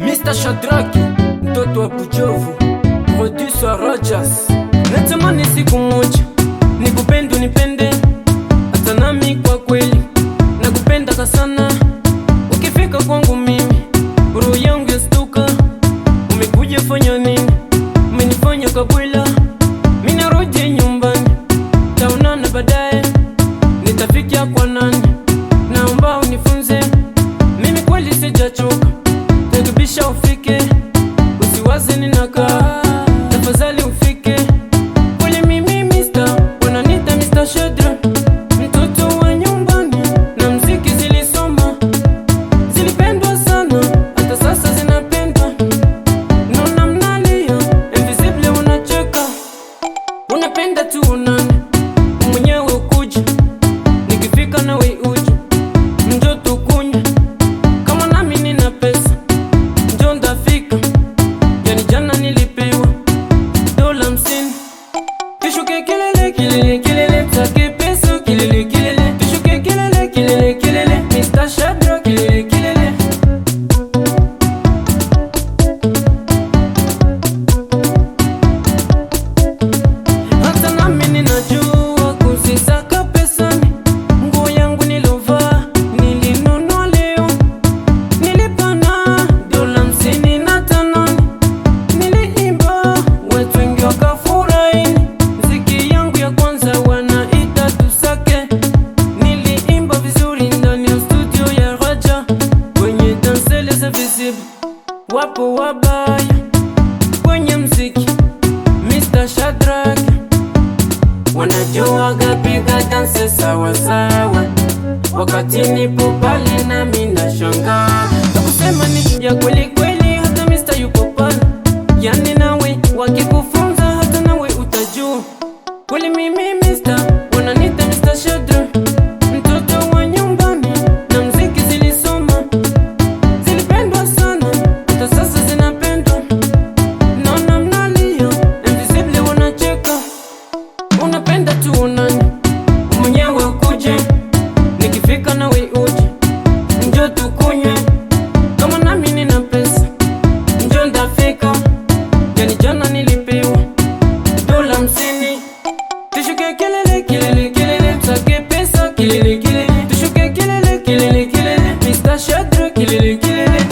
Mr. Shadraki, mtoto wa Bujovu, producer wa Rajas. Natamani siku moja nikupende unipende, hata nami kwa kweli nakupenda sana. Ukifika kwangu mimi roho yangu yastuka, umekuja fanya nini? Umenifanya kabwela, mimi narudi nyumbani, taonana baadaye, nitafikia kwa nani? Naomba unifunze, mimi kweli sijachoka, rekebisha ufike, usiwaze ninakaa, tafadhali ufike. Kweli mimi Mr. wananiita Mr. Shedra, mtoto wa nyumbani na mziki zilisoma, zilipendwa sana, hata sasa zinapendwa. Naona mnalia, invisible unacheka, unapenda tu unani, mwenyewe ukuja, nikifika nawe uje, njoo tukunywe, kama nami nina pesa, njoo ndafika, yani jana nilipewa $50. Tushuke kilele kilele kilele, take pesa kilele kilele, tushuke kilele kilele kilele, Mr. Shadra kilele kilele. Hata nami ninajua kuzisaka pesani, nguo yangu nilovaa nilinunua leo, nilipana $55. Niliimba watu wengi wakafurahi, mziki yangu ya kwanza wanaita tusake. Niliimba vizuri ndani ya studio ya Raja, kwenye dansele za visible wapo wabaya kwenye mziki. Mr. Shadrack wanajua gapiga danse sawa sawa, wakati nipo pale nami nashangaa, nakusema ni ya kweli kweli, hata Mr. yupo pale, yani nawe wakikufunza hata nawe utajua. Kweli mimi Mr. wananiita Mr. Shedra, mtoto wa nyumbani na mziki zilisoma, zilipendwa sana, hata sasa zinapendwa. Naona mnalia, invisible wanacheka, unapenda tu unani, mwenyewe ukuje, nikifika nawe uje, njoo tukunywe, kama nami nina pesa, njoo ndafika, yani jana nilipewa $50. Tushuke kilele kilele kilele, take pesa kilele kilele, tushuke kilele kilele kilele, Mr. Shadra kilele kilele.